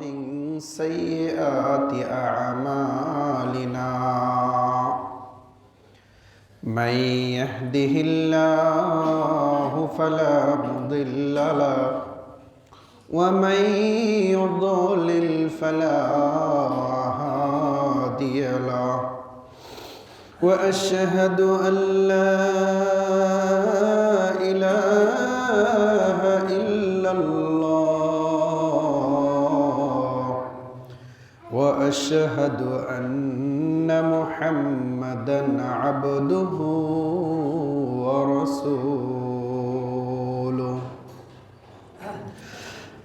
ومن سيئات أعمالنا من يهده الله فلا مضل له ومن يضلل فلا هادي له وأشهد أن لا إله إلا الله وأشهد أن محمدًا عبده ورسوله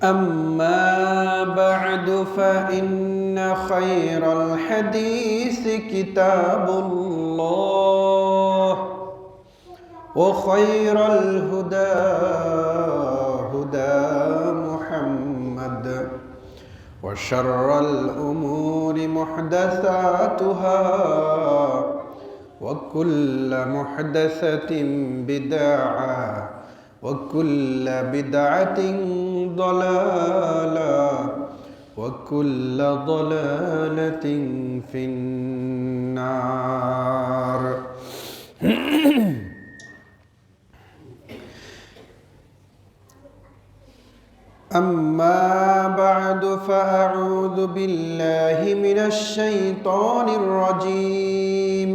أما بعد فإن خير الحديث كتاب الله وخير الهدى هدى محمد وشر الأمور محدثاتها وكل محدثة بدعة وكل بدعة ضلالة وكل ضلالة في النار أما بعد فأعوذ بالله من الشيطان الرجيم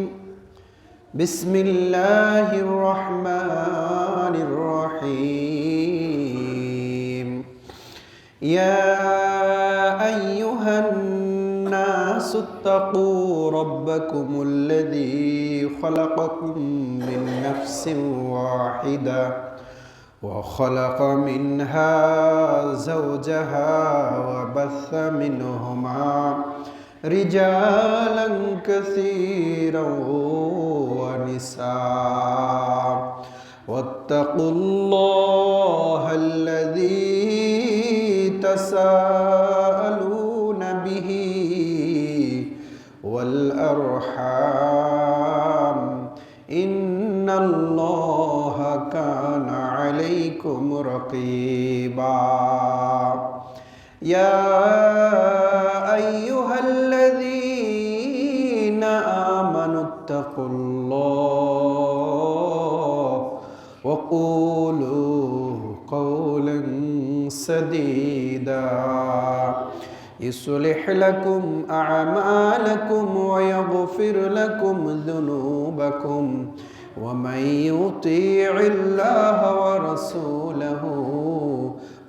بسم الله الرحمن الرحيم يا أيها الناس اتقوا ربكم الذي خلقكم من نفس واحدة وخلق منها زوجها وبث منهما رجالا كثيرا ونساء واتقوا الله الذي تساءلون به والأرحام إن الله كان عليكم رقيبا يا أيها الذين آمنوا اتقوا الله وقولوا قولا سديدا يصلح لكم أعمالكم ويغفر لكم ذنوبكم ومن يطيع الله ورسوله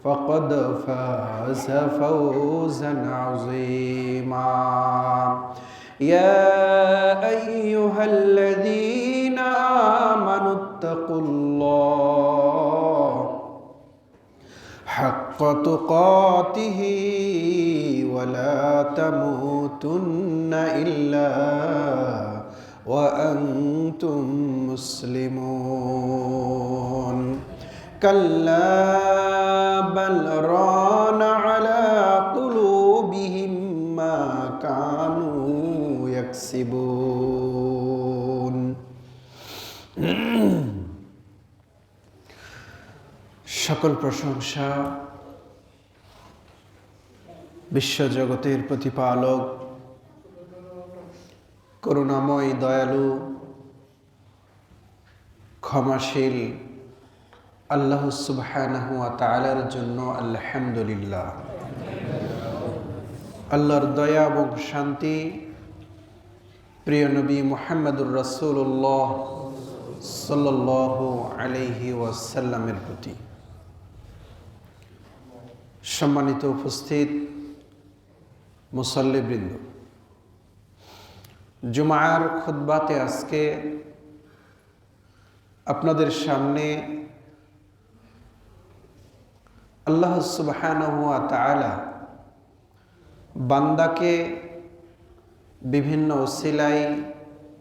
فقد فاز فوزا عظيما يا أيها الذين آمنوا اتقوا الله حق تقاته ولا تموتن إلا وأنتم مسلمون كلا بل ران على قلوبهم ما كانوا يكسبون সকল প্রশংসা বিশ্বজগতের প্রতিপালক করুণাময় দয়ালু ক্ষমাশীল আল্লাহ সুবহানাহু ওয়া তাআলার জন্য আলহামদুলিল্লাহ। আল্লাহর দয়া এবং শান্তি প্রিয় নবী মুহাম্মদুর রাসূলুল্লাহ সাল্লাল্লাহু আলাইহি ওয়াসাল্লামের প্রতি। সম্মানিত উপস্থিত মুসল্লিবৃন্দ, জুমার খুতবাতে আজকে আপনাদের সামনে আল্লাহ সুবহানাহু ওয়া তাআলা বান্দাকে বিভিন্ন ওসিলায়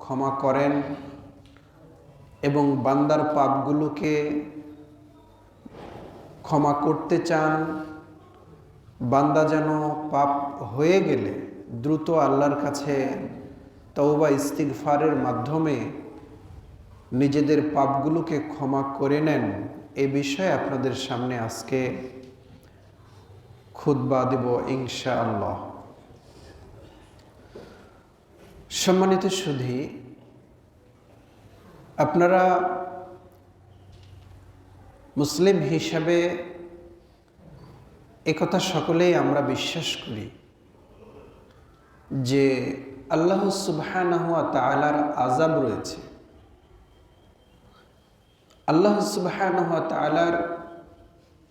ক্ষমা করেন এবং বান্দার পাপগুলোকে ক্ষমা করতে চান। বান্দা যেন পাপ হয়ে গেলে দ্রুত আল্লাহর কাছে তওবা ইস্তিগফারের মাধ্যমে নিজেদের পাপগুলোকে ক্ষমা করে নেন, এ বিষয়ে আপনাদের সামনে আজকে খুতবা দেব ইনশাআল্লাহ। সম্মানিত সুধী, আপনারা মুসলিম হিসাবে একথা সকলেই আমরা বিশ্বাস করি যে আল্লাহ সুবহানাহু ওয়া তাআলার আযাব রয়েছে, আল্লাহ সুবহানাহু ওয়া তাআলার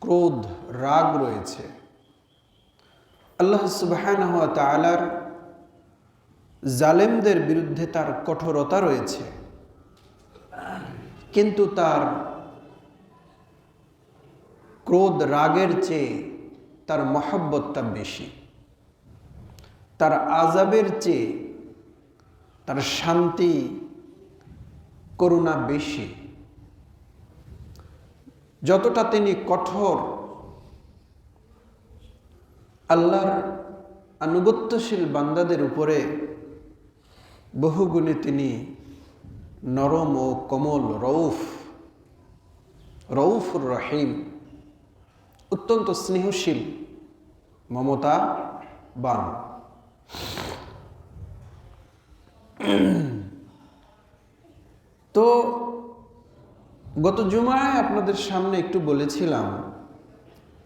ক্রোধ রাগ রয়েছে, আল্লাহ সুবহানাহু ওয়া তাআলার জালেমদের বিরুদ্ধে তার কঠোরতা রয়েছে। কিন্তু তার ক্রোধ রাগের চেয়ে তার মহব্বতটা বেশি, তার আযাবের চেয়ে তার শান্তি করুণা বেশি। যতটা তিনি কঠোর, আল্লাহর আনুগত্যশীল বান্দাদের উপরে বহুগুণে তিনি নরম ও কোমল, রউফুর রহিম, অত্যন্ত স্নেহশীল, মমতাবান। তো গত জুমায় আপনাদের সামনে একটু বলেছিলাম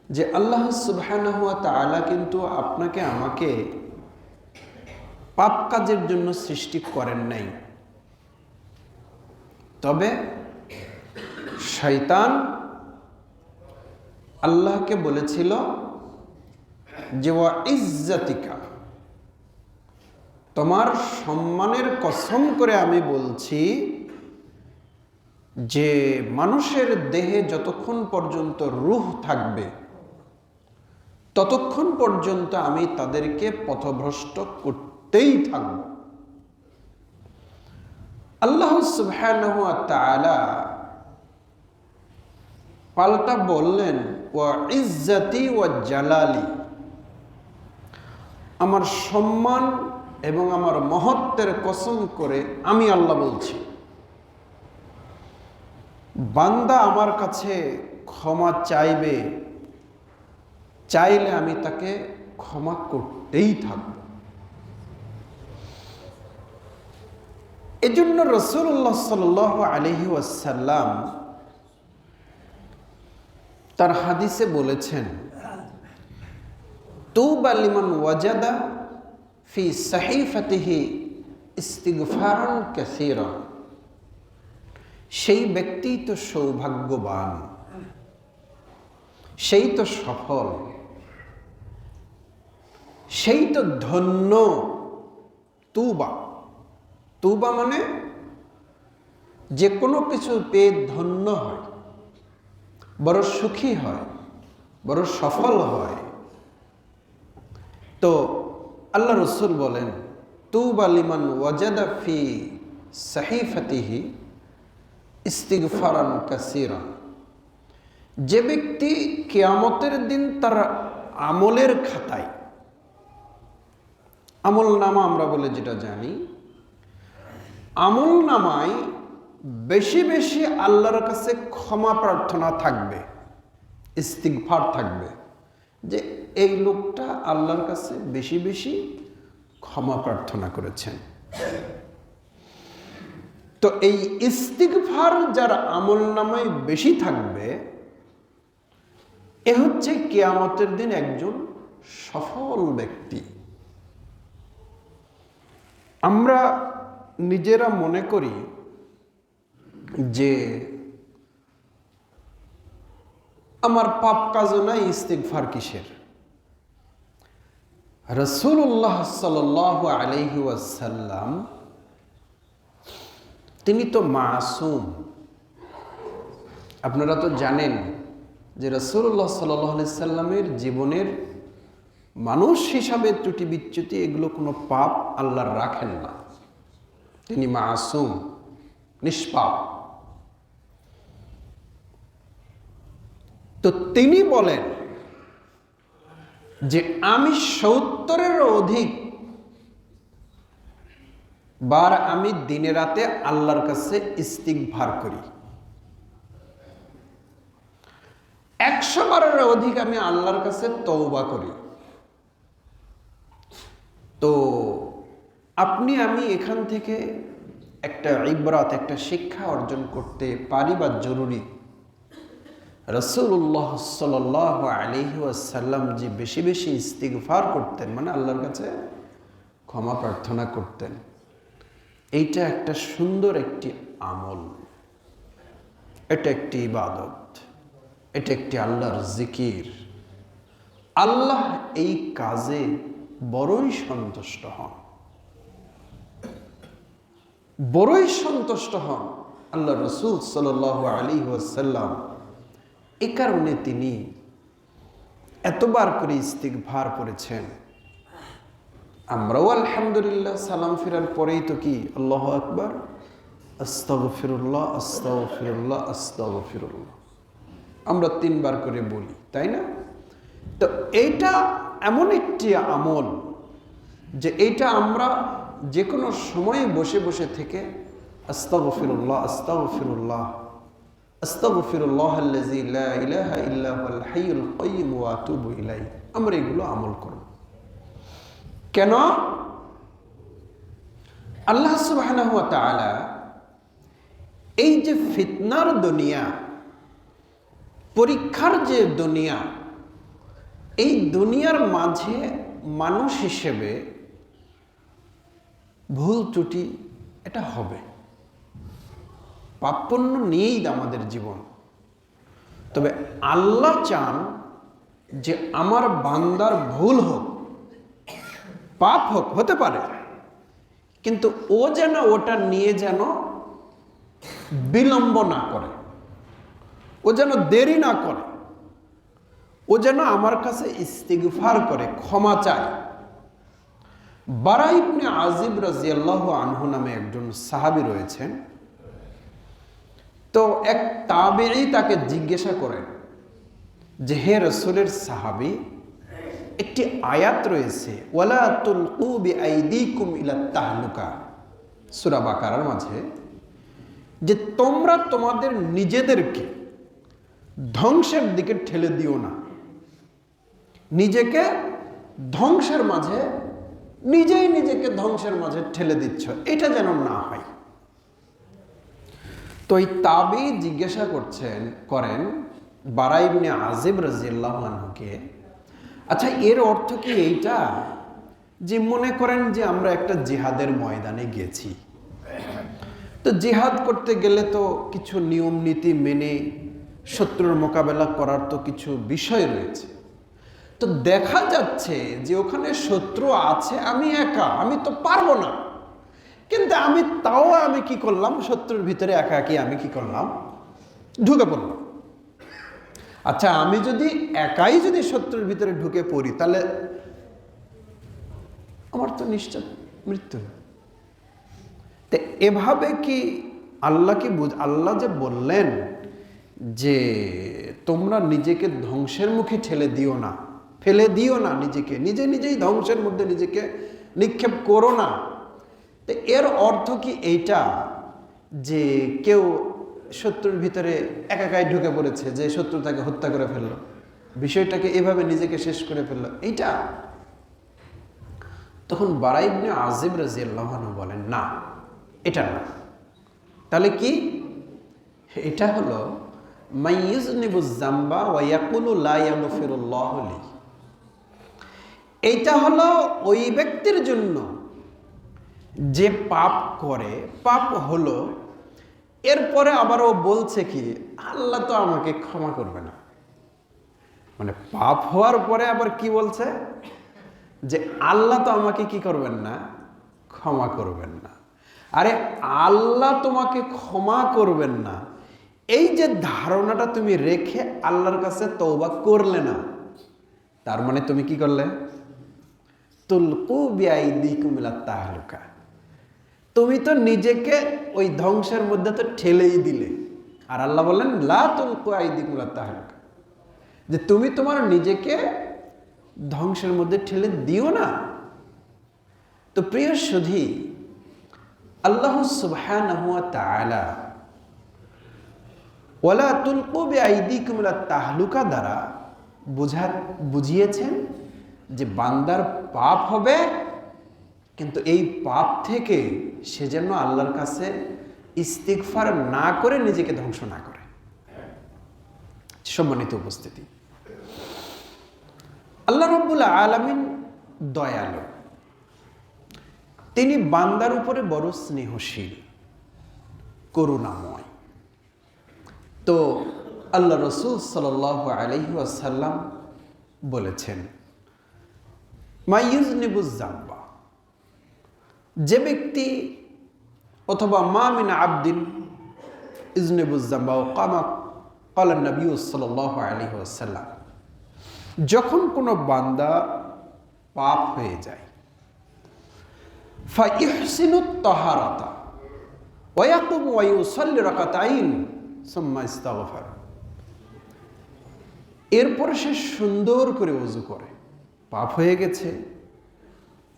যে আল্লাহ সুবহানাহু ওয়া তাআলা কিন্তু আপনাকে আমাকে পাপ কাজের জন্য সৃষ্টি করেন নাই, তবে শয়তান আল্লাহকে বলেছিল যে ওয়া ইজ্জাতিকা, তোমার সম্মানের কসম করে আমি বলছি যে মানুষের দেহে যতক্ষণ পর্যন্ত রূহ থাকবে ততক্ষণ পর্যন্ত আমি তাদেরকে পথভ্রষ্ট করতেই থাকব। আল্লাহ সুবহানাহু ওয়া তাআলা পাল্টা বললেন ওয়া ইজ্জাতি ওয়া জালালি, আমার সম্মান এবং আমার মহত্বের কসম করে আমি আল্লাহ বলছি, বান্দা আমার কাছে ক্ষমা চাইবে, চাইলে আমি তাকে ক্ষমা করতেই থাকব। এজন্য রাসূলুল্লাহ সাল্লাল্লাহু আলাইহি ওয়াসাল্লাম তার হাদিসে বলেছেন, তুবা লিমান ওয়াজাদা ফি সাহিফাতিহি ইস্তিগফারান কাসীরা, সেই ব্যক্তি তো সৌভাগ্যবান, সেই তো সফল, সেই তো ধন্য। তুবা, তুবা মানে যে কোনো কিছু পেয়ে ধন্য হয়, বড় সুখী হয়, বড় সফল হয়। তো আল্লাহ রসুল বলেন, তুবা লিমান ওয়াজাদা ফি সাহিফাতিহি ইস্তিগফারান কাসীরা, যে ব্যক্তি কিয়ামতের দিন তার আমলের খাতায়, আমল নামা আমরা বলে যেটা জানি, আমল নামায় বেশি বেশি আল্লাহর কাছে ক্ষমা প্রার্থনা থাকবে, ইস্তিগফার থাকবে, যে এই লোকটা আল্লাহর কাছে বেশি বেশি ক্ষমা প্রার্থনা করেছেন। তো এই ইস্তিগফার যার আমল নামায় বেশি থাকবে, এ হচ্ছে কিয়ামতের দিন একজন সফল ব্যক্তি। আমরা নিজেরা মনে করি যে আমার পাপ কাজও নাই, ইস্তিগফার কিসের? রাসূলুল্লাহ সাল্লাল্লাহু আলাইহি ওয়াসাল্লাম তিনি তো মাসুম। আপনারা তো জানেন যে রাসূলুল্লাহ সাল্লাল্লাহু আলাইহি সাল্লামের জীবনের মানুষ হিসাবে ত্রুটি বিচ্যুতি এগুলো কোনো পাপ আল্লাহর রাখেন না, তিনি মাসুম, নিষ্পাপ। তো তিনি বলেন যে আমি 70-এর অধিক বার আমি দিনে রাতে আল্লাহর কাছে ইস্তিগফার করি। 100 বারের অধিক আমি আল্লাহর কাছে তওবা করি। তো আপনি আমি এখান থেকে একটা ইবরাত, একটা শিক্ষা অর্জন করতে পারি বা জরুরি, রাসূলুল্লাহ সাল্লাল্লাহু আলাইহি ওয়াসাল্লাম যে বেশি বেশি ইস্তিগফার করতেন, মানে আল্লাহর কাছে ক্ষমা প্রার্থনা করতেন, এইটা একটা সুন্দর একটি আমল, এটা একটি ইবাদত, এটা একটি আল্লাহর জিকির। আল্লাহ এই কাজে বড়ই সন্তুষ্ট হন, বড়ই সন্তুষ্ট হন আল্লাহ রাসূল সাল্লাল্লাহু আলাইহি ওয়াসাল্লাম। এই কারণে তিনি এতবার করে ইস্তিগফার করেছেন। আমরাও আলহামদুলিল্লাহ সালাম ফিরার পরেই তো কি আল্লাহু আকবার, আস্তাগফিরুল্লাহ, আস্তাগফিরুল্লাহ, আস্তাগফিরুল্লাহ আমরা 3 বার করে বলি, তাই না? তো এইটা এমন একটি আমল যে এইটা আমরা যে কোনো সময়ে বসে বসে থেকে আস্তাগফিরুল্লাহ, আস্তাগফিরুল্লাহ, আস্তাগফিরুল্লাহাল্লাযী লা ইলাহা ইল্লা হুয়াল হাইয়ুল কাইয়্যুম ওয়া আতুবু ইলাইহি, আমরা এগুলো আমল করব। কেন? আল্লাহ সুবহানাহু ওয়া তাআলা এই যে ফিতনার দুনিয়া, পরীক্ষার যে দুনিয়া, এই দুনিয়ার মাঝে মানুষ হিসেবে ভুল ত্রুটি এটা হবে, পাপপুণ্য নিয়েই আমাদের জীবন। তবে আল্লাহ চান যে আমার বান্দার ভুল হোক, পাপ হোক, হতে পারে, কিন্তু ও যেন ওটা নিয়ে যেন বিলম্ব না করে, ও যেন দেরি না করে, ও যেন আমার কাছে ইস্তিগফার করে, ক্ষমা চায়। বারা ইবনে আজিব রাদিয়াল্লাহু আনহু নামে একজন সাহাবী রয়েছেন। তো এক তাবেঈ তাকে জিজ্ঞাসা করেন যে হে রাসূলের সাহাবী, একটি আয়াত রয়েছে ওয়ালা তুলকু বিআইদিকুম ইলা তাহলুকা, সূরা বাকারার মাঝে, যে তোমরা তোমাদের নিজেদেরকে ধ্বংসের দিকে ঠেলে দিও না, নিজেকে ধ্বংসের মাঝে, নিজেই নিজেকে ধ্বংসের মাঝে ঠেলে দিচ্ছ, এটা যেন না হয়। তো এই তাবেঈ জিজ্ঞাসা করেন বারা ইবনে আজিব রাদিয়াল্লাহু আনহুকে, আচ্ছা এর অর্থ কি এইটা যে মনে করেন যে আমরা একটা জিহাদের ময়দানে গেছি, তো জিহাদ করতে গেলে তো কিছু নিয়ম নীতি মেনে শত্রুর মোকাবেলা করার তো কিছু বিষয় রয়েছে। তো দেখা যাচ্ছে যে ওখানে শত্রু আছে, আমি একা, আমি তো পারবো না, কিন্তু আমি কি করলাম, শত্রুর ভিতরে একা একি আমি কি করলাম, ঢুকে পড়লাম। আচ্ছা আমি যদি একাই যদি শত্রুর ভিতরে ঢুকে পড়ি, তাহলে আমার তো নিশ্চয় মৃত্যু। তো এভাবে কি আল্লাহ যে বললেন যে তোমরা নিজেকে ধ্বংসের মুখে ঠেলে দিও না, ফেলে দিও না, নিজেকে নিজেই ধ্বংসের মধ্যে নিজেকে নিক্ষেপ করো না, তো এর অর্থ কি এইটা যে কেউ শত্রুর ভিতরে একাই ঢুকে পড়েছে, যে শত্রু তাকে হত্যা করে ফেললো, বিষয়টাকে এভাবে নিজেকে শেষ করে ফেললো, এইটা? তখন বারা ইবনে আজিব রাদিয়াল্লাহু আনহু বলেন না, এটা না। তাহলে কি? এটা হলো মাইয়ুজনিবুজ জামবা ওয়া ইয়াকুলু লা ইয়াগফিরুল্লাহু লি। এইটা হলো ওই ব্যক্তির জন্য যে পাপ করে, পাপ হলো, এরপরে আবার ও বলছে কি আল্লাহ তো আমাকে ক্ষমা করবে না, মানে পাপ হওয়ার পরে আবার কি বলছে যে আল্লাহ তো আমাকে কি করবেন না, ক্ষমা করবেন না। আরে আল্লাহ তোমাকে ক্ষমা করবেন না, এই যে ধারণাটা তুমি রেখে আল্লাহর কাছে তওবা করলে না, তার মানে তুমি কি করলে, তুলকু বিআইদিকুম ইলা তাহলুকা, তুমি তো নিজেকে ওই ধ্বংসের মধ্যে তো ঠেলেই দিলে। আর আল্লাহ বললেন লা তুলকু আইদিকুম ইলা তাহলুকা, যে তুমি তোমার নিজেকে ধ্বংসের মধ্যে ঠেলে দিও না। তো প্রিয় সুধী, আল্লাহ সুবহানাহু ওয়া তাআলা ওয়ালা তুলকু বিআইদিকুম ইলা তাহলুকা দ্বারা বুঝিয়েছেন যে বান্দার পাপ হবে, কিন্তু এই পাপ থেকে সে যেন আল্লাহর কাছে ইস্তিগফার না করে নিজেকে ধ্বংস না করে। সম্মানিত উপস্থিতি, আল্লাহ রাব্বুল আলামিন দয়ালু, তিনি বান্দার উপরে বড় স্নেহশীল, করুণাময়। তো আল্লাহ রাসূল সাল্লাল্লাহু আলাইহি ওয়াসাল্লাম বলেছেন, মাইয়ুজনিবুজ যামবা, যে ব্যক্তি অথবা মা মিন আবদিন ইজনিবুজ যামবা কামা ক্বালা নবী সাল্লাল্লাহু আলাইহি ওয়াসাল্লাম, যখন কোনো বান্দা পাপ হয়ে যায়, ফাইহসিনুত তাহারাতা ওয়া ইয়াকুমু ওয়া ইউসাল্লি রাকাতাইন সুম্মা ইস্তাগফার, এরপর সে সুন্দর করে ওযু করে। পাপ হয়ে গেছে,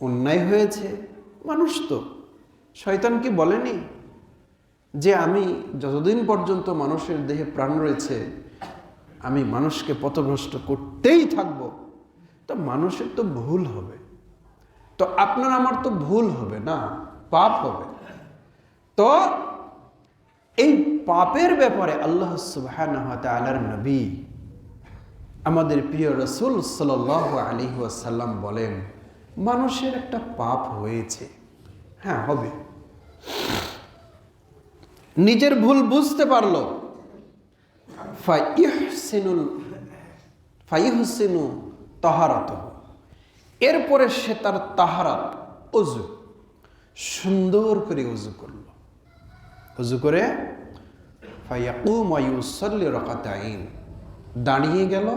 অন্যায় হয়েছে, মানুষ তো, শয়তান কি বলেনি যে আমি যতদিন পর্যন্ত মানুষের দেহে প্রাণ রয়েছে আমি মানুষকে পথভ্রষ্ট করতেই থাকব। তো মানুষের তো ভুল হবে, তো আপনার আমার তো ভুল হবে না, পাপ হবে। তো এই পাপের ব্যাপারে আল্লাহ সুবহানাহু ওয়া তাআলার নবী আমাদের প্রিয় রাসূল সাল্লাল্লাহু আলাইহি ওয়াসাল্লাম বলেন, মানুষের একটা পাপ হয়েছে, হ্যাঁ হবে, নিজের ভুল বুঝতে পারলো, ফাইহসিনু তাহারাতাহু, এরপরে সে তার তাহারাত ওযু সুন্দর করে ওযু করলো, ওযু করে ফায়াকুম ওয়া ইউসাল্লি রাকাতাইন, দাঁড়িয়ে গেল,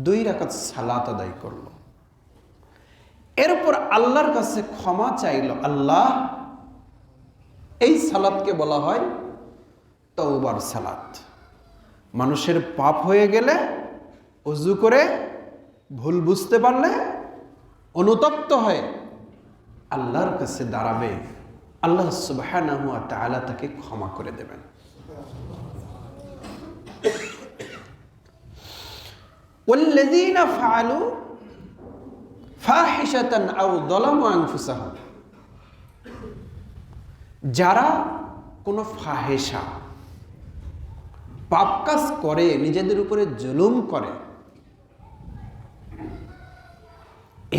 2 রাকাত সালাত আদায় করলো, এরপর আল্লাহর কাছে ক্ষমা চাইলো। আল্লাহ, এই সালাতকে বলা হয় তওবার সালাত। মানুষের পাপ হয়ে গেলে ওযু করে ভুল বুঝতে পারলে অনুতপ্ত হয়ে আল্লাহর কাছে দাঁড়াবে, আল্লাহ সুবহানাহু ওয়া তাআলা তাকে ক্ষমা করে দেবেন। ওয়াল্লাযীনা ফাআলু ফাহিশাতান আও যালামু আনফুসাহুম, যারা কোনো ফাহেসা পাপ কাজ করে, নিজেদের উপরে জুলুম করে,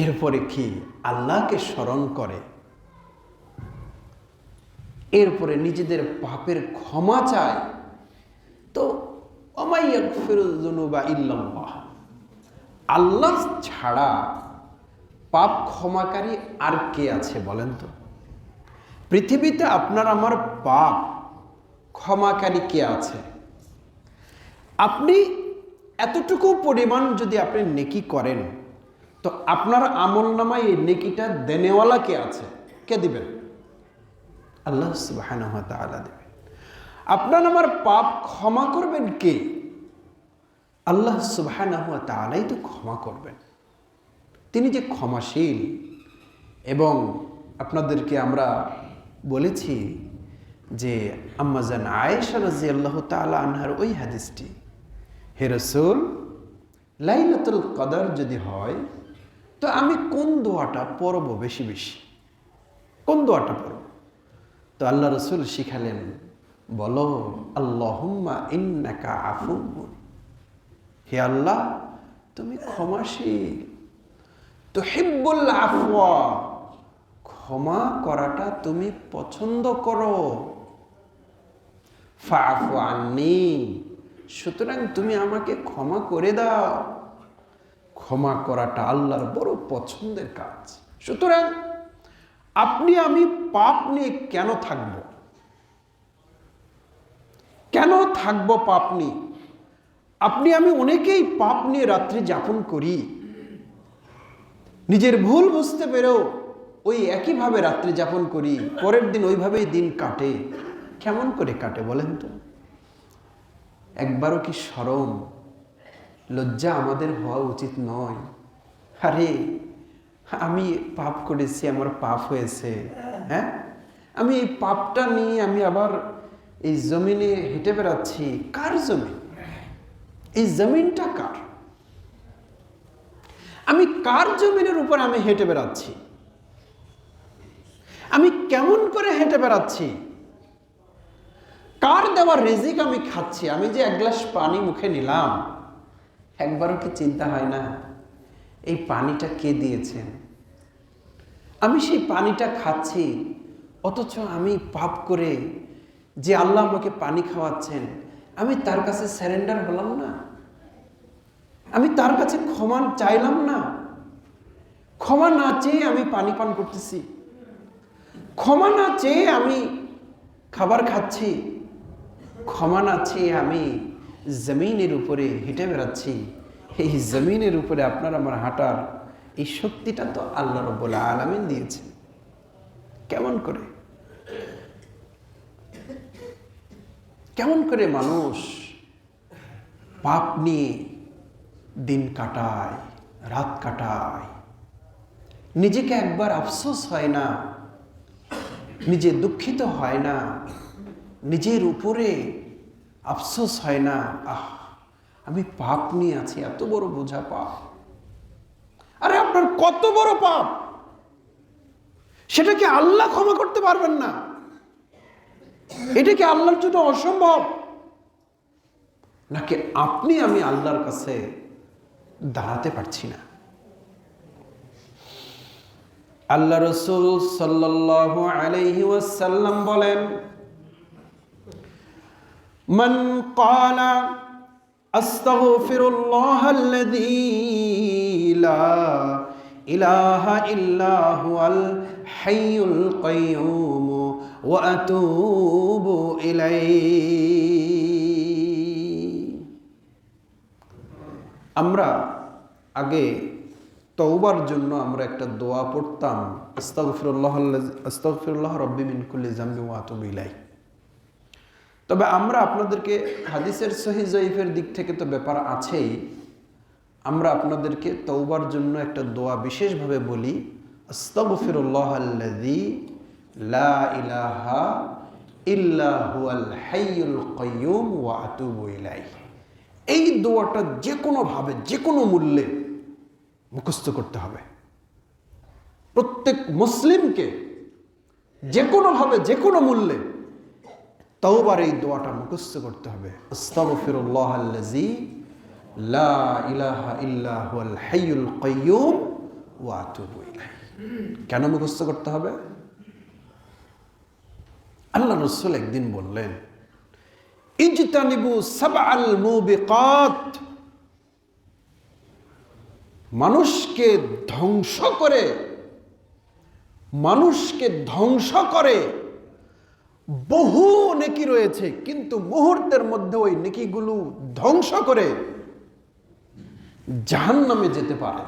এরপরে কি আল্লাহকে স্মরণ করে, এরপরে নিজেদের পাপের ক্ষমা চায়, তো ওয়া ইয়াগফিরুয যুনুবা ইল্লাল্লাহ, আল্লাহ ছাড়া পাপ ক্ষমাকারী আর কে আছে বলেন তো? পৃথিবীতে আপনার আমার পাপ ক্ষমাকারী কে আছে? আপনি এতটুকু পরিমাণ যদি আপনি নেকি করেন, তো আপনার আমল নামায় এই নেকিটা দেনেওয়ালা কে আছে? কে দিবেন? আল্লাহ সুবহানাহু ওয়া তাআলা দিবেন। আপনার আমার পাপ ক্ষমা করবেন কে? আল্লাহ সুবহানাহু ওয়া তাআলাই তো ক্ষমা করবেন। তিনি যে ক্ষমাশীল। এবং আপনাদেরকে আমরা বলেছি যে আম্মাজান আয়েশা রাদিয়াল্লাহু তাআলা আনহার ওই হাদিসটি, হে রাসূল, লাইলাতুল কদর যদি হয় তো আমি কোন দোয়াটা পড়ব বেশি বেশি, কোন দোয়াটা পড়ব? তো আল্লাহ রাসূল শিখালেন, বলো আল্লাহুম্মা ইন্নাকা আফুউন, হে আল্লাহ তুমি ক্ষমাশীল, তুহিব্বুল আফওয়া, ক্ষমা করাটা তুমি পছন্দ করো, ফাআফু আন্নি, সুতরাং তুমি আমাকে ক্ষমা করে দাও। ক্ষমা করাটা আল্লাহর বড় পছন্দের কাজ। সুতরাং আপনি আমি পাপ নিয়ে কেন থাকব? কেন থাকব পাপ নিয়ে? আপনি আমি অনেকেই পাপ নিয়ে রাত্রি যাপন করি, নিজের ভুল বুঝতে পেরেও ওই একইভাবে রাত্রি যাপন করি, পরের দিন ওইভাবেই দিন কাটে। কেমন করে কাটে বলেন তো? একবারও কি শরম লজ্জা আমাদের হওয়া উচিত নয়? আরে আমি পাপ করেছি, আমার পাপ হয়েছে, হ্যাঁ, আমি এই পাপটা নিয়ে আমি আবার এই জমিনে হেঁটে বেড়াচ্ছি, কার জমিন? এই জমিনটা কার? আমি কার জমিনের উপর আমি হেঁটে বেড়াচ্ছি? আমি কেমন করে হেঁটে বেড়াচ্ছি? কার দেওয়া রিজিক আমি খাচ্ছি? আমি যে এক গ্লাস পানি মুখে নিলাম, একবারও কি চিন্তা হয় না এই পানিটা কে দিয়েছেন? আমি সেই পানিটা খাচ্ছি, অথচ আমি পাপ করে যে আল্লাহ আমাকে পানি খাওয়াচ্ছেন, আমি তার কাছে সারেন্ডার হলাম না, আমি তার কাছে ক্ষমা চাইলাম না। ক্ষমা না চেয়ে আমি পানি পান করতেছি, ক্ষমা না চেয়ে আমি খাবার খাচ্ছি, ক্ষমা না চেয়ে আমি জমিনের উপরে হেঁটে বেড়াচ্ছি। এই জমিনের উপরে আপনার আমার হাঁটার এই শক্তিটা তো আল্লাহ রাব্বুল আলামিন দিয়েছে। কেমন করে কেমন করে মানুষ পাপ নিয়ে দিন কাটায়, রাত কাটায়, নিজেকে একবার আফসোস হয় না, নিজে দুঃখিত হয় না, নিজের উপরে আফসোস হয় না, আহ আমি পাপ নিয়ে আছি, এত বড় বোঝা পাপ। আরে আপনার কত বড় পাপ, সেটা কি আল্লাহ ক্ষমা করতে পারবেন না? এটা কি আল্লাহর জন্য অসম্ভব? নাকি আপনি আমি আল্লাহর কাছে দাঁড়াতে পারছি না? আল্লাহ রাসূল সাল্লাল্লাহু আলাইহি ওয়াসাল্লাম বলেন, মান ক্বালা আস্তাগফিরুল্লাহাল্লাযী লা ইলাহা ইল্লা হুয়াল হাইয়ুল কাইয়্যুম ওয়া আতুবু ইলাইহি। আমরা আগে তওবার জন্য আমরা একটা দোয়া পড়তাম, আস্তাগফিরুল্লাহ রাব্বি মিন কুল্লি যামবি ওয়া আতুবু ইলাইহি। তবে আমরা আপনাদেরকে হাদিসের সহিহ জয়ীফের দিক থেকে তো ব্যাপার আছেই, আমরা আপনাদেরকে তওবার জন্য একটা দোয়া বিশেষভাবে বলি, আস্তাগফিরুল্লাহাল্লাযী লা ইলাহা ইল্লা হুয়াল হাইয়ুল কাইয়্যুম ওয়া আতুবু ইলাইহি। এই দোয়াটা যে কোনো ভাবে, যে কোনো মূল্যে মুখস্থ করতে হবে। প্রত্যেক মুসলিমকে যে কোনো ভাবে, যে কোনো মূল্যে তওবার এই দোয়াটা মুখস্থ করতে হবে, আস্তাগফিরুল্লাহাল্লাযী লা ইলাহা ইল্লা হুয়াল হাইয়ুল কাইয়্যুম ওয়া আতুবু ইলাইহি। কেন মুখস্থ করতে হবে? আল্লাহ রাসূল একদিন বললেন, ইজতানিবু সাবআল মুবিকাত। মানুষকে ধ্বংস করে বহু নেকি রয়েছে, কিন্তু মুহূর্তের মধ্যে ওই নেকিগুলো ধ্বংস করে জাহান্নামে যেতে পারে,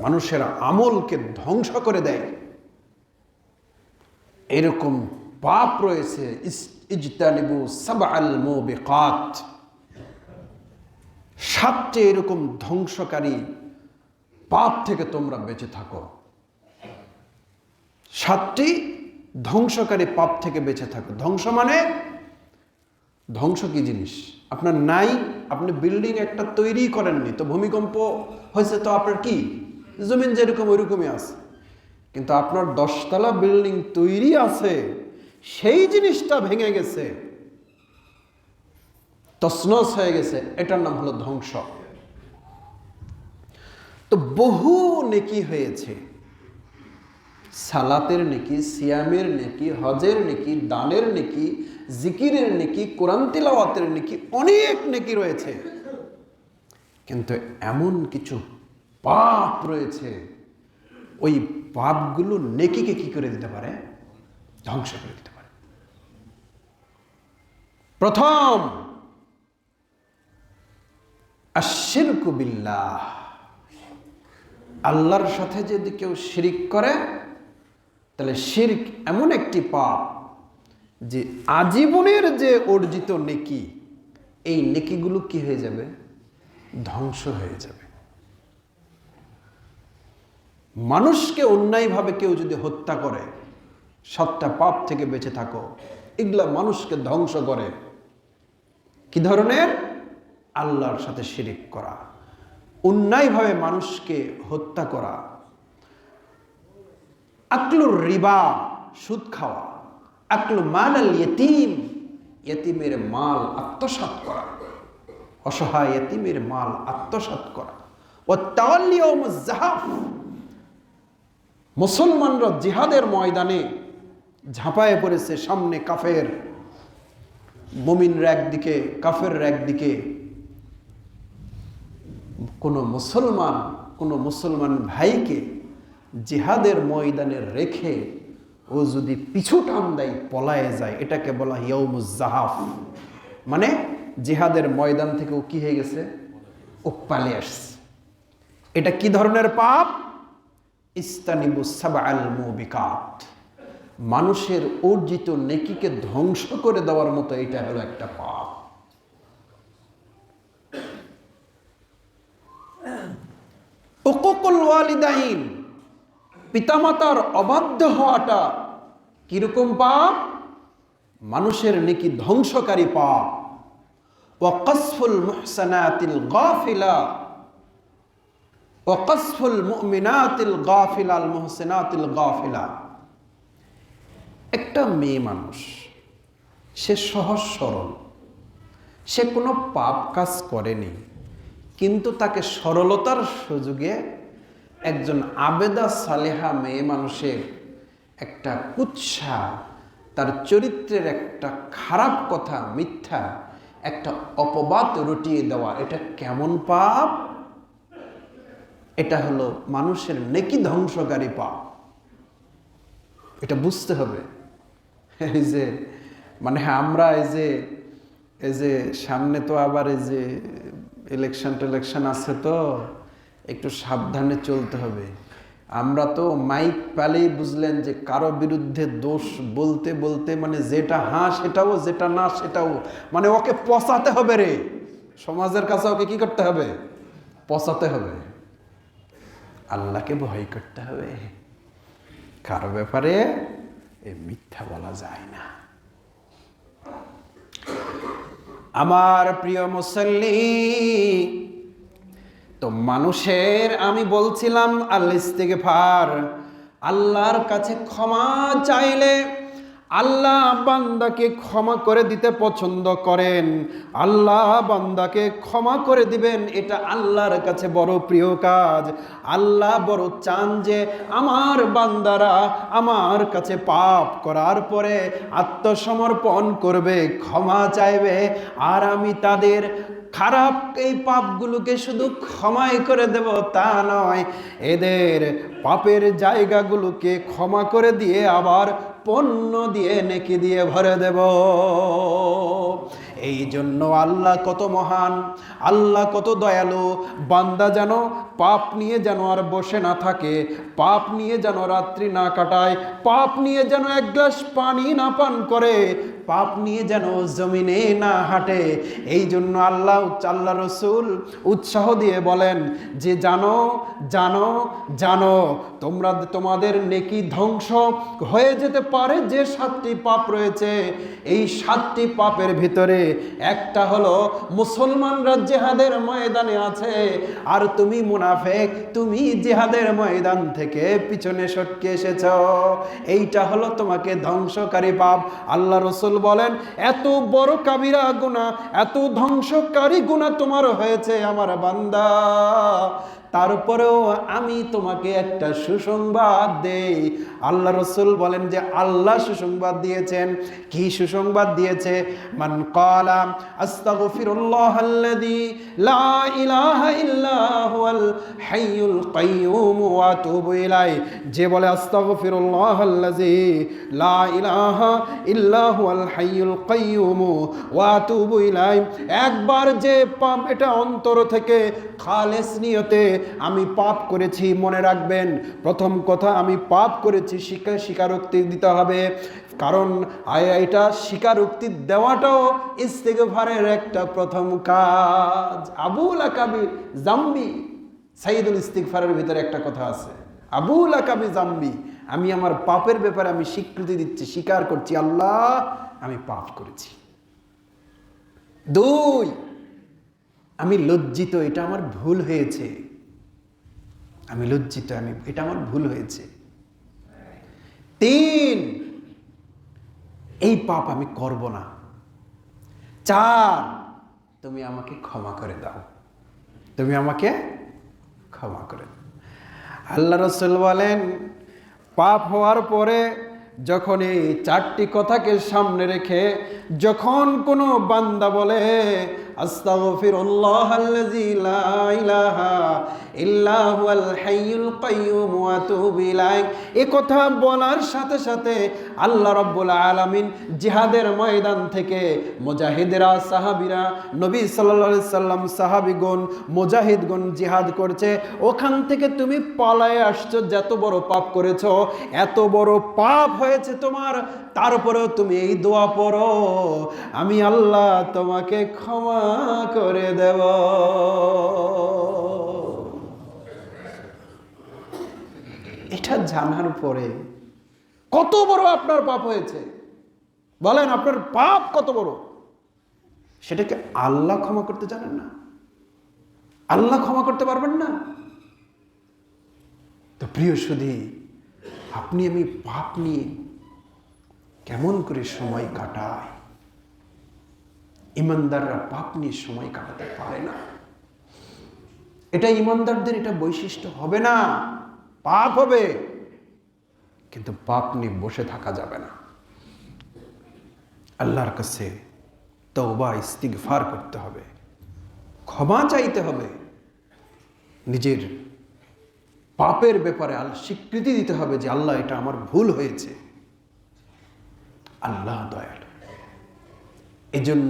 মানুষের আমলকে ধ্বংস করে দেয়। এরকম পাপ রয়েছে, ইজতানিবু সাবআল মুবিকাত, 7টি এরকম ধ্বংসকারী পাপ থেকে তোমরা বেঁচে থাকো। 7টি ধ্বংসকারী পাপ থেকে বেঁচে থাকো। ধ্বংস মানে, ধ্বংস কি জিনিস? আপনার নাই, আপনি বিল্ডিং একটা তৈরি করেননি, তো ভূমিকম্প হয়েছে, তো আপনার কি জমিন যেরকম ওইরকমই আছে, কিন্তু আপনার 10 তলা বিল্ডিং তৈরি আছে, সেই জিনিসটা ভেঙে গেছে, তছনছ হয়ে গেছে, এটার নাম হলো ধ্বংস। তো বহু নেকি হয়েছে, সালাতের নেকি, সিয়ামের নেকি, হজের নেকি, দানের নেকি, জিকিরের নেকি, কোরআন তিলাওয়াতের নেকি, অনেক নেকি রয়েছে, কিন্তু এমন কিছু পাপ রয়েছে, ওই পাপগুলো নেকিকে কি করে দিতে পারে? ধ্বংস করে দিতে পারে। প্রথম, আশশিরকু বিল্লাহ, আল্লাহর সাথে যদি কেউ শিরিক করে, তাহলে শিরক এমন একটি পাপ যে আজীবনের যে অর্জিত নেকি, এই নেকিগুলো কি হয়ে যাবে? ধ্বংস হয়ে যাবে। মানুষকে অন্যায়ভাবে কেউ যদি হত্যা করে, 7টা পাপ থেকে বেঁচে থাকো, এগুলা মানুষকে ধ্বংস করে। কি ধরনের? আল্লাহর সাথে শিরিক করা, অন্যায়ভাবে মানুষকে হত্যা করা, আকলুর রিবা, সুদ খাওয়া, আকলু মাল আল ইয়তিম, ইয়তিমের মাল আত্মসাৎ করা, অসহায় ইয়তিমের মাল আত্মসাৎ করা, ও তাওয়াল্লি ইয়াউমুজ যাহাফ, মুসলমানরা জিহাদের ময়দানে ঝাঁপায়ে পড়েছে, সামনে কাফের, মুমিনরা একদিকে, কাফেররা একদিকে। কোনো মুসলমান ভাইকে জিহাদের ময়দানে রেখে ও যদি পিছু টান দেয়, পলায়ে যায়, এটাকে বলা ইয়াউমুজ যাহাফ। মানে জিহাদের ময়দান থেকে ও কি হয়ে গেছে? ও পালিয়ে আসছে। এটা কি ধরনের পাপ? ইস্তানিবু সাবআল মুবিকাত, মানুষের অর্জিত নেকিকে ধ্বংস করে দেওয়ার মতো এটা হলো একটা পাপ। উকুকুল ওয়ালিদাইন, পিতামাতার অবাধ্য হওয়াটা কিরকম পাপ? মানুষের নেকি ধ্বংসকারী পাপ। ওয়া কাসফুল মুহসানাতিল গাফিলা, ওয়া কাসফুল মুমিনাতিল গাফিলা, আল মুহসিনাতিল গাফিলা। একটা মেয়ে মানুষ, সে সহজ সরল, সে কোনো পাপ কাজ করেনি, কিন্তু তাকে সরলতার সুযোগে একজন আবেদা সালেহা মেয়ে মানুষের একটা কুৎসা, তার চরিত্রের একটা খারাপ কথা, মিথ্যা একটা অপবাদ রটিয়ে দেওয়া, এটা কেমন পাপ? এটা হলো মানুষের নেকি ধ্বংসকারী পাপ। এটা বুঝতে হবে। এই যে মানে আমরা এই যে সামনে তো আবার এই যে ইলেকশন আছে, তো একটু সাবধানে চলতে হবে। আমরা তো মাইক পালেই বুঝলেন যে কারো বিরুদ্ধে দোষ বলতে বলতে মানে যেটা হ্যাঁ সেটাও, যেটা না সেটাও, মানে ওকে পচাতে হবে রে, সমাজের কাছে ওকে কি করতে হবে? পচাতে হবে। আল্লাহকে ভয় করতে হবে, কারো ব্যাপারে মিথ্যা বলা যায় না। আমার প্রিয় মুসল্লি, তো মানুষের আমি বলছিলাম আল ইস্তিগফার, আল্লাহর কাছে ক্ষমা চাইলে আল্লাহ বান্দাকে ক্ষমা করে দিতে পছন্দ করেন। আল্লাহ বান্দাকে ক্ষমা করে দিবেন, এটা আল্লাহর কাছে বড় প্রিয় কাজ। আল্লাহ বড় চান যে আমার বান্দারা আমার কাছে পাপ করার পরে আত্মসমর্পণ করবে, ক্ষমা চাইবে, আর আমি তাদের খারাপ এই পাপগুলোকে শুধু ক্ষমাই করে দেব তা নয়, এদের পাপের জায়গাগুলোকে ক্ষমা করে দিয়ে আবার পণ্য দিয়ে নেকি দিয়ে ভরে দেব। এই জন্য আল্লাহ কত মহান, আল্লাহ কত দয়ালু। বান্দা যেন পাপ নিয়ে যেন আর বসে না থাকে, পাপ নিয়ে যেন রাত্রি না কাটায়, পাপ নিয়ে যেন এক গ্লাস পানি না পান করে, পাপ নিয়ে যেন জমিনে না হাঁটে। এই জন্য আল্লাহ রসুল উৎসাহ দিয়ে বলেন যে জানো জানো জানো, তোমরা তোমাদের নেকি ধ্বংস হয়ে যেতে পারে যে 7টি পাপ রয়েছে, এই 7টি পাপের ভিতরে একটা হলো মুসলমানরা জিহাদের ময়দানে আছে, আর তুমি মুনাফিক, তুমি জিহাদের ময়দান থেকে পিছনে সটকে এসেছ, এইটা হলো তোমাকে ধ্বংসকারী পাপ। আল্লাহ রসুল বলেন এত বড় কাবিরা গুনাহ, এত ধ্বংসকারী গুনাহ তোমার হয়েছে আমার বান্দা, তারপরেও আমি তোমাকে একটা সুসংবাদ দেই। আল্লাহ রসুল বলেন যে আল্লাহ সুসংবাদ দিয়েছেন। কি সুসংবাদ দিয়েছে? মান ক্বালা আস্তাগফিরুল্লাহাল্লাযী লা ইলাহা ইল্লা হুয়াল হাইয়ুল কাইয়্যুম ওয়া আতুবু ইলাইহি, যে বলে আস্তাগফিরুল্লাহাল্লাযী লা ইলাহা ইল্লা হুয়াল হাইয়ুল কাইয়্যুম ওয়া আতুবু ইলাইহি, একবার যে পাপ এটা অন্তর থেকে খালেস নিয়তে আমি পাপ করেছি, মনে রাখবেন প্রথম কথা আমি পাপ করেছি, স্বীকারোক্তি দিতে হবে, কারণ এটা স্বীকারোক্তি দেওয়াটাও ইস্তিগফারের একটা প্রথম কাজ। আবুল আকাবির জাম্বি সাইদুল ইস্তিগফারের ভিতরে একটা কথা আছে, আবু লাকা বিযামবি, আমি আমার পাপের ব্যাপারে আমি স্বীকৃতি দিচ্ছি, স্বীকার করছি, আল্লাহ আমি পাপ করেছি। 2, আমি লজ্জিত, এটা আমার ভুল হয়েছে, আমি লজ্জিত, এটা আমার ভুল হয়েছে। 3, এই পাপ আমি করব না। 4, তুমি আমাকে ক্ষমা করে দাও, তুমি আমাকে ক্ষমা করে দাও। আল্লাহ রাসূল বলেন, পাপ হওয়ার পরে যখন এই 4টি কথাকে সামনে রেখে যখন কোনো বান্দা বলে আস্তাগফিরুল্লাহাল্লাযী লা ইলাহা ইল্লা হুয়াল হাইয়ুল কাইয়্যুম ওয়া আতুবু ইলাইহি, এই কথা বলার সাথে সাথে আল্লাহ রাব্বুল আলামিন জিহাদের ময়দান থেকে মুজাহিদরা, সাহাবীরা, নবী সাল্লাল্লাহু আলাইহি সাল্লাম, সাহাবীগণ, মুজাহিদগণ জিহাদ করছে, ওখান থেকে তুমি পালায়ে আসছো, যত বড় পাপ করেছো, এত বড় পাপ হয়েছে তোমার, তারপরেও তুমি এই দোয়া পড়ো, আমি আল্লাহ তোমাকে ক্ষমা করে দেব। এটা জানার পরে কত বড় আপনার পাপ হয়েছে, বলেন আপনার পাপ কত বড়, সেটাকে আল্লাহ ক্ষমা করতে জানেন না? আল্লাহ ক্ষমা করতে পারবেন না? তো প্রিয় সুধী, আপনি আমি পাপ নিয়ে কেমন করে সময় কাটায়? ইমানদাররা পাপ নিয়ে সময় কাটাতে পারে না। এটা ইমানদারদের এটা বৈশিষ্ট্য হবে না। পাপ হবে, কিন্তু পাপ নিয়ে বসে থাকা যাবে না। আল্লাহর কাছে তওবা ইস্তিগফার করতে হবে, ক্ষমা চাইতে হবে, নিজের পাপের ব্যাপারে স্বীকৃতি দিতে হবে যে আল্লাহ এটা আমার ভুল হয়েছে। আল্লাহ দয়ালু। এজন্য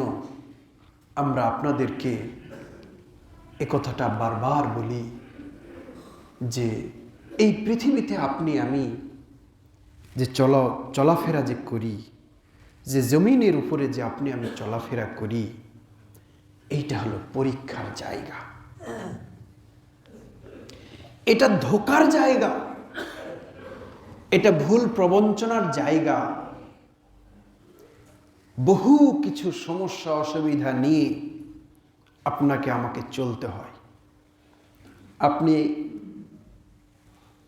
আমরা আপনাদেরকে এ কথাটা বারবার বলি যে এই পৃথিবীতে আপনি আমি যে চলাফেরা যে করি, যে জমিনের উপরে যে আপনি আমি চলাফেরা করি, এইটা হলো পরীক্ষার জায়গা, এটা ধোঁকার জায়গা, এটা ভুল প্রবঞ্চনার জায়গা। বহু কিছু সমস্যা অসুবিধা নিয়ে আপনাকে আমাকে চলতে হয়। আপনি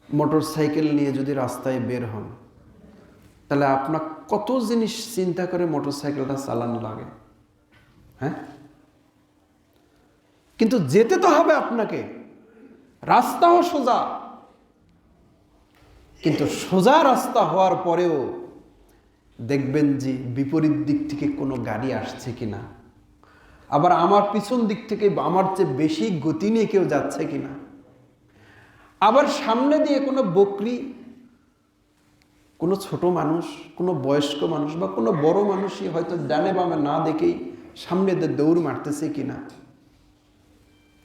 মোটর সাইকেল নিয়ে যদি রাস্তায় বের হন, তাহলে আপনার কত জিনিস চিন্তা করে মোটর সাইকেলটা চালানো লাগে, হ্যাঁ? কিন্তু যেতে তো হবে আপনাকে, রাস্তাও সোজা, কিন্তু সোজা রাস্তা হওয়ার পরেও দেখবেন যে বিপরীত দিক থেকে কোনো গাড়ি আসছে কিনা, আবার আমার পিছন দিক থেকে আমার চেয়ে বেশি গতি নিয়ে কেউ যাচ্ছে কিনা, আবার সামনে দিয়ে কোনো বকরি, কোনো ছোট মানুষ, কোনো বয়স্ক মানুষ বা কোনো বড় মানুষই হয়তো ডানে বামে না দেখেই সামনে দিয়ে দৌড় মারতেছে কিনা।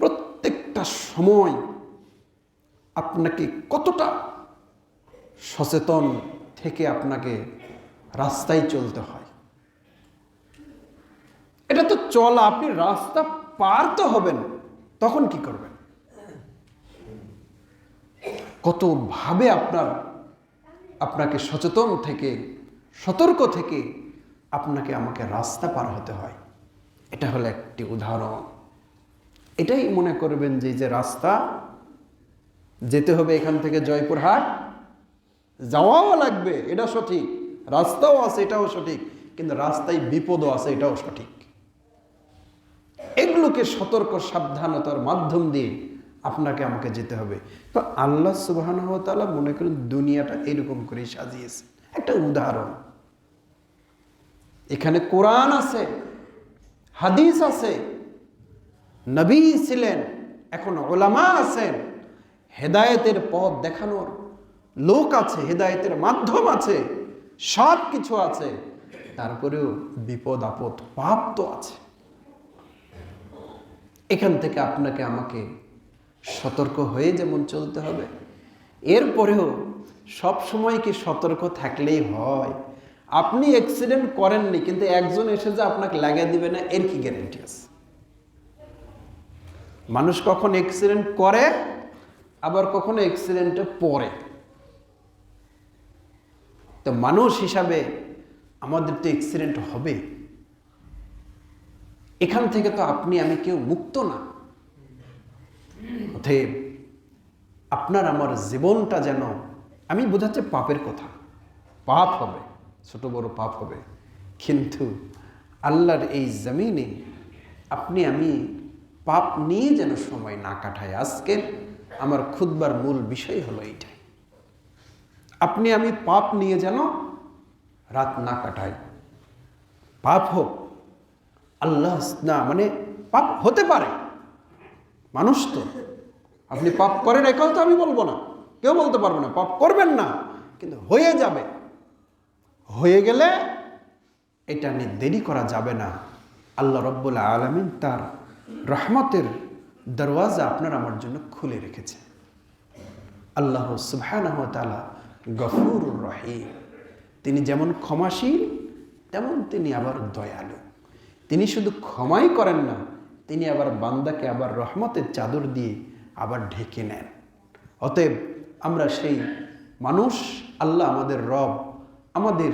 প্রত্যেকটা সময় আপনাকে কতটা সচেতন থেকে আপনাকে রাস্তায় চলতে হয়। এটা তো চলা, আপনি রাস্তা পার তো হবেন, তখন কি করবেন? কত ভাবে আপনাকে সচেতন থেকে, সতর্ক থেকে আপনাকে আমাকে রাস্তা পার হতে হয়। এটা হলো একটি উদাহরণ। এটাই মনে করবেন যে রাস্তা যেতে হবে এখান থেকে জয়পুরহাট, যাওয়াও লাগবে, এটা সঠিক, রাস্তাও আছে, এটাও সঠিক, কিন্তু রাস্তায় বিপদও আছে, এটাও সঠিক। এগুলোকে সতর্ক সাবধানতার মাধ্যম দিয়ে আপনাকে আমাকে যেতে হবে। তো আল্লাহ সুবহানাহু ওয়া তাআলা মনে করেন দুনিয়াটা এরকম করে সাজিয়েছে। একটা উদাহরণ, এখানে কোরআন আছে, হাদিস আছে, নবী ছিলেন, এখন উলামা আছেন, হেদায়েতের পথ দেখানোর লোক আছে, হেদায়েতের মাধ্যম আছে, সব কিছু আছে, তারপরেও বিপদ আপদ পাপ তো আছে। এখান থেকে আপনাকে আমাকে সতর্ক হয়ে যেমন চলতে হবে, এরপরেও সব সময় কি সতর্ক থাকলেই হয়? আপনি অ্যাক্সিডেন্ট করেননি, কিন্তু একজন এসে যে আপনাকে লাগিয়ে দিবে না, এর কি গ্যারান্টি আছে? মানুষ কখন অ্যাক্সিডেন্ট করে আবার কখনো অ্যাক্সিডেন্টে পড়ে। তো মানুষ হিসাবে আমাদের তো অ্যাক্সিডেন্ট হবে। এখান থেকে তো আপনি আমি কেউ মুক্ত না। অতএব আপনার আমার জীবনটা যেন, আমি বোঝাচ্ছি পাপের কথা, পাপ হবে, ছোট বড় পাপ হবে, কিন্তু আল্লাহর এই জমিনে আপনি আমি পাপ নিয়ে যেন সময় না কাটায়। আজকের আমার খুতবার মূল বিষয় হলো এইটাই, আপনি আমি পাপ নিয়ে যেন রাত না কাটাই। পাপ হোক, আল্লাহ না, মানে পাপ হতে পারে, মানুষ তো, আপনি পাপ করেন এই কথা আমি বলবো না, কেউ বলতে পারবে না পাপ করবেন না, কিন্তু হয়ে যাবে। হয়ে গেলে এটা নিয়ে দেরি করা যাবে না। আল্লাহ রব্বুল আলামিন তার রহমতের দরওয়াজা আপনার আমার জন্য খুলে রেখেছে। আল্লাহ সুবহানাহু ওয়া তাআলা গফুরুর রহিম, তিনি যেমন ক্ষমাশীল তেমন তিনি আবার দয়ালু। তিনি শুধু ক্ষমাই করেন না, তিনি আবার বান্দাকে আবার রহমতের চাদর দিয়ে আবার ঢেকে নেন। অতএব আমরা সেই মানুষ, আল্লাহ আমাদের রব, আমাদের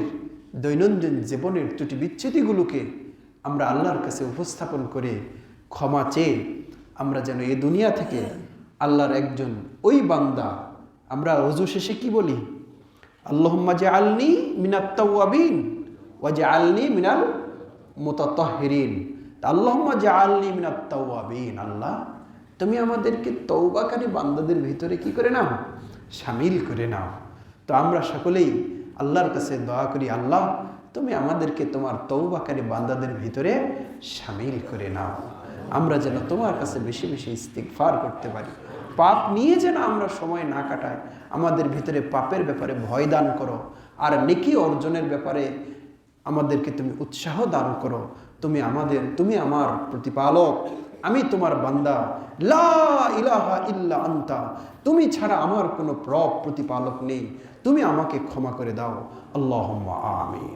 দৈনন্দিন জীবনের ত্রুটি বিচ্ছুতিগুলোকে আমরা আল্লাহর কাছে উপস্থাপন করে ক্ষমা চেয়ে আমরা যেন এই দুনিয়া থেকে আল্লাহর একজন ওই বান্দা, আমরা ওযু শেষে কি বলি? আল্লাহুম্মা জাআলনি মিনাত তাওয়াবিন ওয়া জাআলনি মিনাল মুতাতাহহিরিন। আল্লাহুম্মা জাআলনি মিনাত তাওয়াবিন, আল্লাহ তুমি আমাদেরকে তওবাকারী বান্দাদের ভিতরে কি করে নাও? শামিল করে নাও। তো আমরা সকলেই আল্লাহর কাছে দোয়া করি, আল্লাহ তুমি আমাদেরকে তোমার তওবাকারী বান্দাদের ভিতরে শামিল করে নাও। আমরা যেন তোমার কাছে বেশি বেশি ইস্তিগফার করতে পারি, পাপ নিয়ে যেন আমরা সময় না কাটাই। আমাদের ভিতরে পাপের ব্যাপারে ভয় দান করো, আর নেকি অর্জনের ব্যাপারে আমাদেরকে তুমি উৎসাহ দান করো। তুমি আমার প্রতিপালক, আমি তোমার বান্দা, লা ইলাহা ইল্লা আনতা, তুমি ছাড়া আমার কোনো প্রতিপালক নেই, তুমি আমাকে ক্ষমা করে দাও। আল্লাহুম্মা আমিন।